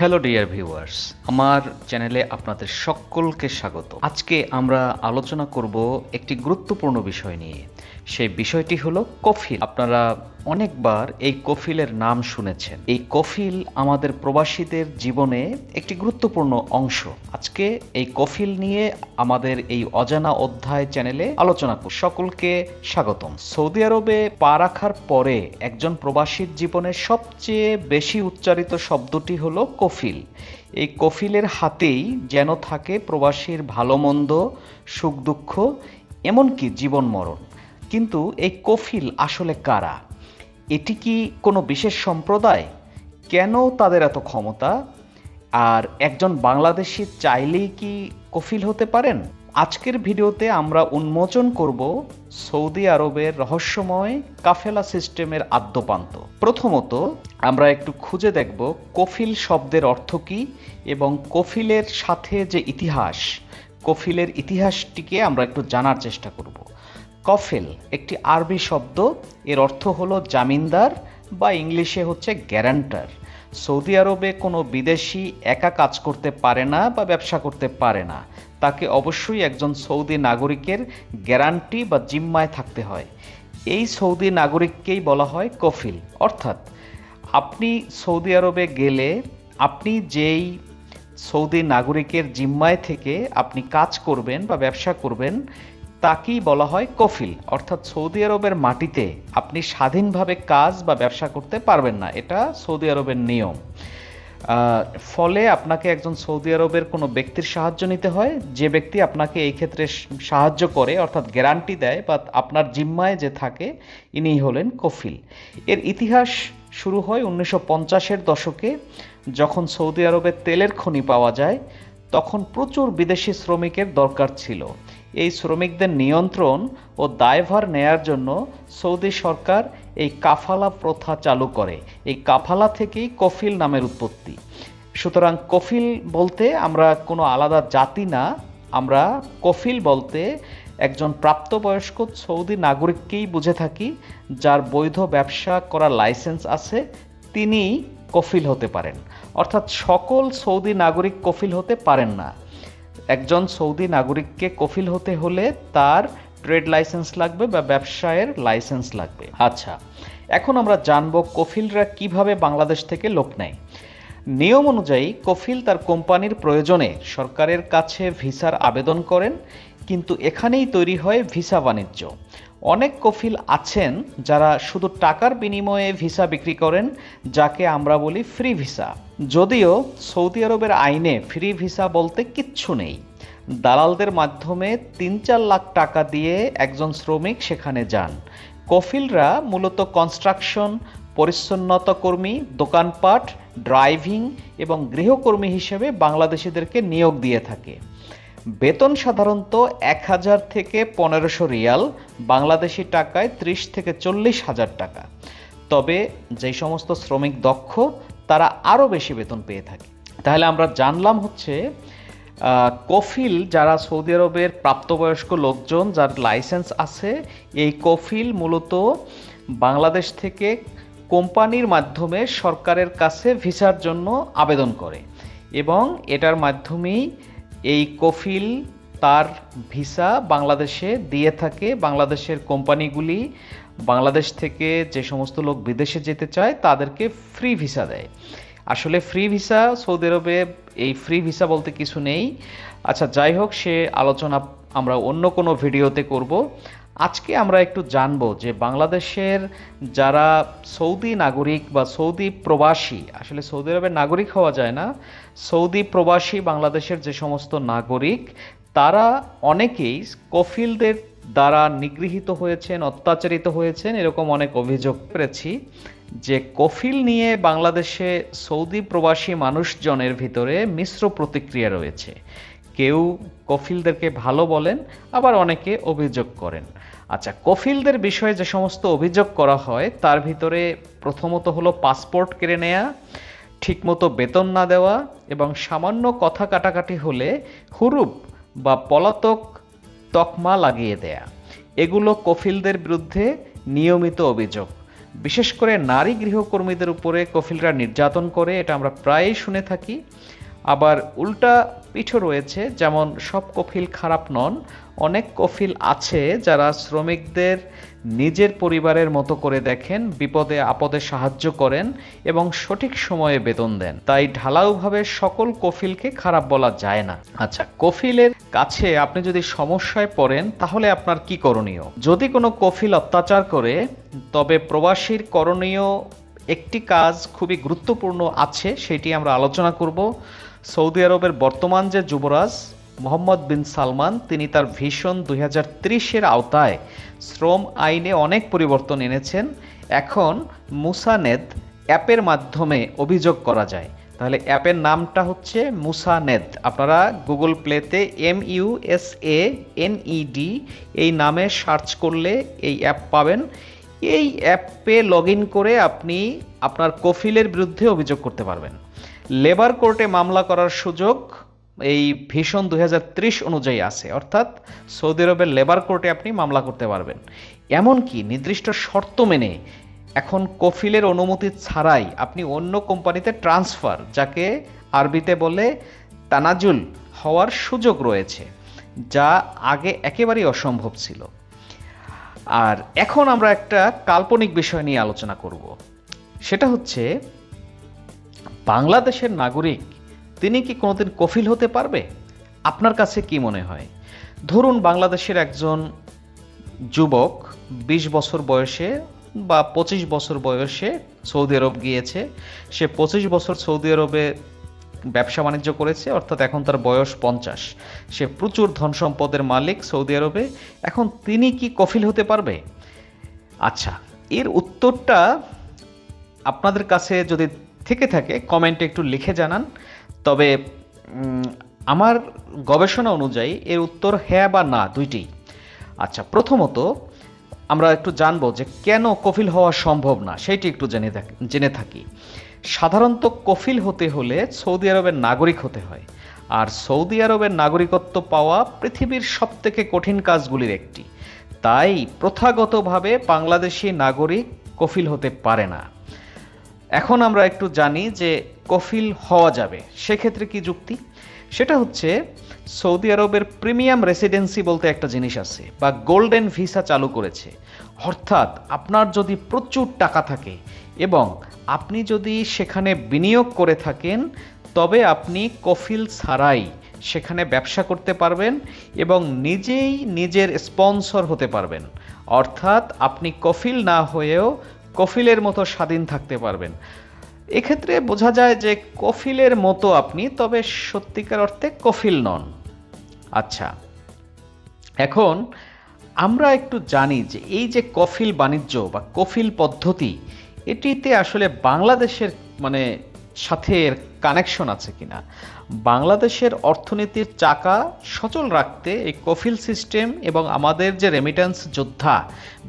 Hello dear viewers, আমার চ্যানেলে আপনাদের সকলকে স্বাগত। আজকে আমরা আলোচনা করব একটি গুরুত্বপূর্ণ বিষয় নিয়ে। সেই বিষয়টি হলো কফিল। আপনারা অনেকবার এই কফিলের নাম শুনেছেন। এই কফিল আমাদের প্রবাসীদের জীবনে একটি গুরুত্বপূর্ণ অংশ। আজকে এই কফিল নিয়ে আমাদের এই অজানা অধ্যায় চ্যানেলে আলোচনা করব। সকলকে স্বাগতম। সৌদি আরবে পা রাখার পরে একজন প্রবাসীর জীবনে সবচেয়ে বেশি উচ্চারিত শব্দটি হলো কফিল। এই কফিলের হাতেই যেন থাকে প্রবাসীর ভালো মন্দ, সুখ দুঃখ, এমনকি জীবন মরণ। কিন্তু এই কফিল আসলে কারা? এটি কি কোনো বিশেষ সম্প্রদায়? কেন তাদের এত ক্ষমতা? আর একজন বাংলাদেশি চাইলেই কি কফিল হতে পারেন? আজকের ভিডিওতে আমরা উন্মোচন করব সৌদি আরবের রহস্যময় কাফেলা সিস্টেমের আদ্যোপান্ত। প্রথমত আমরা একটু খুঁজে দেখব কফিল শব্দের অর্থ কী এবং কফিলের সাথে যে ইতিহাস, কফিলের ইতিহাসটিকে আমরা একটু জানার চেষ্টা করব। কফিল একটি আরবি শব্দ, এর অর্থ হলো জামিনদার বা ইংলিশে হচ্ছে গ্যারান্টার। সৌদি আরবে কোনো বিদেশি একা কাজ করতে পারে না বা ব্যবসা করতে পারে না, তাকে অবশ্যই একজন সৌদি নাগরিকের গ্যারান্টি বা জিম্মায় থাকতে হয়। এই সৌদি নাগরিককেই বলা হয় কফিল। অর্থাৎ আপনি সৌদি আরবে গেলে আপনি যেই সৌদি নাগরিকের জিম্মায় থেকে আপনি কাজ করবেন বা ব্যবসা করবেন তাকেই বলা হয় কফিল। অর্থাৎ সৌদি আরবের মাটিতে আপনি স্বাধীনভাবে কাজ বা ব্যবসা করতে পারবেন না, এটা সৌদি আরবের নিয়ম। ফলে আপনাকে একজন সৌদি আরবের কোনো ব্যক্তির সাহায্য নিতে হয়, যে ব্যক্তি আপনাকে এই ক্ষেত্রে সাহায্য করে, অর্থাৎ গ্যারান্টি দেয় বা আপনার জিম্মায় যে থাকে, ইনিই হলেন কফিল। এর ইতিহাস শুরু হয় 1950-এর দশকে, যখন সৌদি আরবে তেলের খনি পাওয়া যায়। তখন প্রচুর বিদেশি শ্রমিকের দরকার ছিল। এই শ্রমিকদের নিয়ন্ত্রণ ও দায়ভার নেয়ার জন্য সৌদি সরকার এই কাফালা প্রথা চালু করে। এই কাফালা থেকেই কফিল নামের উৎপত্তি। সুতরাং কফিল বলতে আমরা কোনো আলাদা জাতি না, আমরা কফিল বলতে একজন প্রাপ্তবয়স্ক সৌদি নাগরিককেই বুঝে থাকি, যার বৈধ ব্যবসা করার লাইসেন্স আছে, তিনিই কফিল হতে পারেন। অর্থাৎ সকল সৌদি নাগরিক কফিল হতে পারেন না। একজন সৌদি নাগরিককে কফিল হতে হলে তার ট্রেড লাইসেন্স লাগবে বা ব্যবসায়ের লাইসেন্স লাগবে। আচ্ছা, এখন আমরা জানব কফিলরা কিভাবে বাংলাদেশ থেকে লোক নেয়। নিয়ম অনুযায়ী কফিল তার কোম্পানির প্রয়োজনে সরকারের কাছে ভিসার আবেদন করেন, কিন্তু এখানেই তৈরি হয় ভিসা বাণিজ্য। অনেক কফিল আছেন যারা শুধু টাকার বিনিময়ে ভিসা বিক্রি করেন, যাকে আমরা বলি ফ্রি ভিসা। যদিও সৌদি আরবের আইনে ফ্রি ভিসা বলতে কিচ্ছু নেই। দালালদের মাধ্যমে ৩-৪ লাখ টাকা দিয়ে একজন শ্রমিক সেখানে যান। কফিলরা মূলত কনস্ট্রাকশন, পরিচ্ছন্নতা কর্মী, দোকানপাট, ড্রাইভিং এবং গৃহকর্মী হিসেবে বাংলাদেশিদেরকে নিয়োগ দিয়ে থাকে। বেতন সাধারণত ১,০০০ থেকে ১৫০০ রিয়াল, বাংলাদেশি টাকায় ৩০ থেকে ৪০ হাজার টাকা। তবে যে সমস্ত শ্রমিক দক্ষ তারা আরও বেশি বেতন পেয়ে থাকে। তাহলে আমরা জানলাম হচ্ছে কফিল যারা সৌদি আরবের প্রাপ্তবয়স্ক লোকজন যার লাইসেন্স আছে, এই কফিল মূলত বাংলাদেশ থেকে কোম্পানির মাধ্যমে সরকারের কাছে ভিসার জন্য আবেদন করে এবং এটার মাধ্যমেই এই কফিল তার ভিসা বাংলাদেশে দিয়ে থাকে। বাংলাদেশের কোম্পানিগুলি বাংলাদেশ থেকে যে সমস্ত লোক বিদেশে যেতে চায় তাদেরকে ফ্রি ভিসা দেয়। আসলে ফ্রি ভিসা সৌদি আরবে, এই ফ্রি ভিসা বলতে কিছু নেই। আচ্ছা, যাই হোক, সে আলোচনা আমরা অন্য কোনো ভিডিওতে করব। আজকে আমরা একটু জানব যে বাংলাদেশের যারা সৌদি নাগরিক বা সৌদি প্রবাসী, আসলে সৌদি আরবের নাগরিক হওয়া যায় না, সৌদি প্রবাসী বাংলাদেশের যে সমস্ত নাগরিক, তারা অনেকেই কফিলদের দ্বারা নিগৃহীত হয়েছেন, অত্যাচারিত হয়েছেন, এরকম অনেক অভিযোগ পেয়েছি। যে কফিল নিয়ে বাংলাদেশে সৌদি প্রবাসী মানুষজনের ভিতরে মিশ্র প্রতিক্রিয়া রয়েছে। কেউ কফিলদেরকে ভালো বলেন, আবার অনেকে অভিযোগ করেন। আচ্ছা, কফিলদের বিষয়ে যে সমস্ত অভিযোগ করা হয় তার ভিতরে প্রথমত হলো পাসপোর্ট কেড়ে নেয়া, ঠিকমতো বেতন না দেওয়া এবং সামান্য কথা কাটাকাটি হলে হুরুপ বা পলাতক তকমা লাগিয়ে দেয়া। এগুলো কফিলদের বিরুদ্ধে নিয়মিত অভিযোগ। বিশেষ করে নারী গৃহকর্মীদের উপরে কফিলরা নির্যাতন করে, এটা আমরা প্রায়ই শুনে থাকি। আবার উল্টা পিঠও রয়েছে, যেমন সব কফিল খারাপ নন, অনেক কফিল আছে যারা শ্রমিকদের নিজের পরিবারের মতো করে দেখেন, বিপদে আপদে সাহায্য করেন এবং সঠিক সময়ে বেতন দেন। তাই ঢালাওভাবে সকল কফিলকে খারাপ বলা যায় না। আচ্ছা, কফিলের কাছে আপনি যদি সমস্যায় পড়েন তাহলে আপনার কি করণীয়? যদি কোনো কফিল অত্যাচার করে, তবে প্রবাসীর করণীয় একটি কাজ খুবই গুরুত্বপূর্ণ আছে, সেটি আমরা আলোচনা করব। সৌদি আরবের বর্তমান যে যুবরাজ মোহাম্মদ বিন সালমান, তিনি তার ভিশন 2030-এর আওতায় শ্রম আইনে অনেক পরিবর্তন এনেছেন। এখন মুসানেদ অ্যাপের মাধ্যমে অভিযোগ করা যায়। তাহলে অ্যাপের নামটা হচ্ছে মুসানেদ। আপনারা গুগল প্লেতে MUSANED এই নামে সার্চ করলে এই অ্যাপ পাবেন। এই অ্যাপে লগ ইন করে আপনি আপনার কফিলের বিরুদ্ধে অভিযোগ করতে পারবেন। লেবার কোর্টে মামলা করার সুযোগ এই ভিশন 2030 অনুযায়ী আছে, অর্থাৎ সৌদি আরবের লেবার কোর্টে আপনি মামলা করতে পারবেন। এমনকি নির্দিষ্ট শর্ত মেনে এখন কফিলের অনুমতি ছাড়াই আপনি অন্য কোম্পানিতে ট্রান্সফার, যাকে আরবিতে বলে তানাজুল, হওয়ার সুযোগ রয়েছে, যা আগে একেবারেই অসম্ভব ছিল। আর এখন আমরা একটা কাল্পনিক বিষয় নিয়ে আলোচনা করব। সেটা হচ্ছে, বাংলাদেশের নাগরিক তিনি কি কোনোদিন কফিল হতে পারবে? আপনার কাছে কি মনে হয়? ধরুন বাংলাদেশের একজন যুবক 20 বছর বয়সে বা 25 বছর বয়সে সৌদি আরব গিয়েছে। সে 25 বছর সৌদি আরবে ব্যবসা বাণিজ্য করেছে, অর্থাৎ এখন তার বয়স 50। সে প্রচুর ধন সম্পদের মালিক সৌদি আরবে। এখন তিনি কি কফিল হতে পারবে? আচ্ছা, এর উত্তরটা আপনাদের কাছে যদি থেকে থাকে কমেন্টে একটু লিখে জানান। তবে আমার গবেষণা অনুযায়ী এর উত্তর হ্যাঁ বা না, দুইটি। আচ্ছা, প্রথমত আমরা একটু জানবো যে কেন কফিল হওয়া সম্ভব না, সেইটি একটু জেনে থাকি। সাধারণত কফিল হতে হলে সৌদি আরবের নাগরিক হতে হয়, আর সৌদি আরবের নাগরিকত্ব পাওয়া পৃথিবীর সবথেকে কঠিন কাজগুলির একটি। তাই প্রথাগতভাবে বাংলাদেশি নাগরিক কফিল হতে পারে না। এখন আমরা একটু জানি যে কফিল হওয়া যাবে, সেক্ষেত্রে কি যুক্তি? সেটা হচ্ছে, সৌদি আরবের প্রিমিয়াম রেসিডেন্সি বলতে একটা জিনিস আছে, বা গোল্ডেন ভিসা চালু করেছে। অর্থাৎ আপনার যদি প্রচুর টাকা থাকে এবং আপনি যদি সেখানে বিনিয়োগ করে থাকেন, তবে আপনি কফিল ছাড়াই সেখানে ব্যবসা করতে পারবেন এবং নিজেই নিজের স্পন্সর হতে পারবেন। অর্থাৎ আপনি কফিল না হয়েও কফিলের মতো স্বাধীন থাকতে পারবেন। এক্ষেত্রে বোঝা যায় যে কফিলের মতো আপনি, তবে সত্যিকার অর্থে কফিল নন। আচ্ছা, এখন আমরা একটু জানি যে এই যে কফিল বাণিজ্য বা কফিল পদ্ধতি, এটিতে আসলে বাংলাদেশের সাথে এর কানেকশন আছে কিনা। বাংলাদেশের অর্থনীতির চাকা সচল রাখতে এই কফিল সিস্টেম এবং আমাদের যে রেমিটেন্স যোদ্ধা,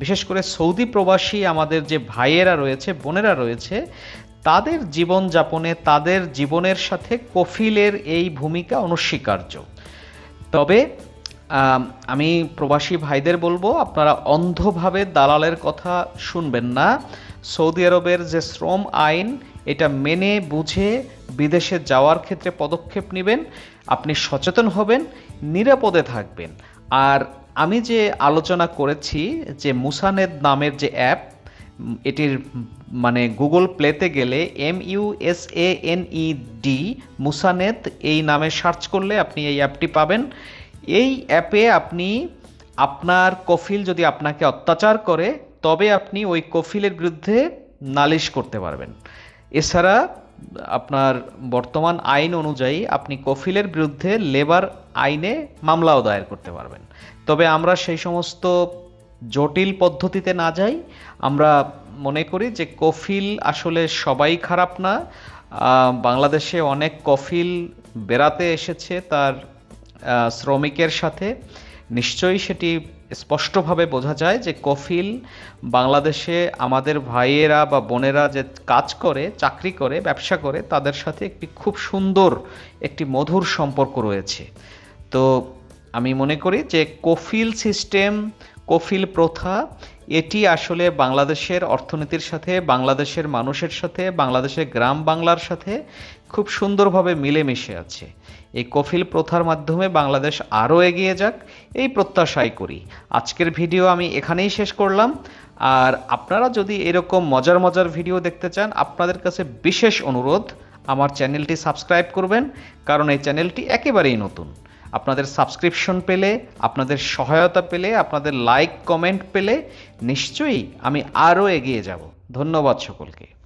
বিশেষ করে সৌদি প্রবাসী আমাদের যে ভাইয়েরা রয়েছে, বোনেরা রয়েছে, তাদের জীবনযাপনে, তাদের জীবনের সাথে কফিলের এই ভূমিকা অনস্বীকার্য। তবে আমি প্রবাসী ভাইদের বলবো, আপনারা অন্ধভাবে দালালের কথা শুনবেন না। সৌদি আরবের যে শ্রম আইন, এটা মেনে বুঝে বিদেশে যাওয়ার ক্ষেত্রে পদক্ষেপ নেবেন। আপনি সচেতন হবেন, নিরাপদে থাকবেন। আর আমি যে আলোচনা করেছি যে মুসানেদ নামের যে অ্যাপ, এটির গুগল প্লেতে গেলে MUSANED মুসানেদ এই নামে সার্চ করলে আপনি এই অ্যাপটি পাবেন। এই অ্যাপে আপনি আপনার কফিল যদি আপনাকে অত্যাচার করে, তবে আপনি ওই কফিলের বিরুদ্ধে নালিশ করতে পারবেন। এছাড়া আপনার বর্তমান আইন অনুযায়ী আপনি কফিলের বিরুদ্ধে লেবার আইনে মামলাও দায়ের করতে পারবেন। তবে আমরা সেই সমস্ত জটিল পদ্ধতিতে না যাই। আমরা মনে করি যে কফিল আসলে সবাই খারাপ না। বাংলাদেশে অনেক কফিল বেড়াতে এসেছে তার শ্রমিকের সাথে। নিশ্চয়ই সেটি স্পষ্টভাবে বোঝা যায় যে কফিল বাংলাদেশে আমাদের ভাইয়েরা বা বোনেরা যে কাজ করে, চাকরি করে, ব্যবসা করে, তাদের সাথে একটি খুব সুন্দর, একটি মধুর সম্পর্ক রয়েছে। তো আমি মনে করি যে কফিল সিস্টেম, কফিল প্রথা, এটি আসলে বাংলাদেশের অর্থনীতির সাথে, বাংলাদেশের মানুষের সাথে, বাংলাদেশের গ্রাম বাংলার সাথে খুব সুন্দরভাবে মিলেমিশে আছে। এই কফিল প্রথার মাধ্যমে বাংলাদেশ আরও এগিয়ে যাক, এই প্রত্যাশাই করি। আজকের ভিডিও আমি এখানেই শেষ করলাম। আর আপনারা যদি এরকম মজার মজার ভিডিও দেখতে চান, আপনাদের কাছে বিশেষ অনুরোধ, আমার চ্যানেলটি সাবস্ক্রাইব করবেন, কারণ এই চ্যানেলটি একেবারেই নতুন। আপনাদের সাবস্ক্রিপশন পেলে, আপনাদের সহায়তা পেলে, আপনাদের লাইক কমেন্ট পেলে নিশ্চয়ই আমি আরও এগিয়ে যাব। ধন্যবাদ সকলকে।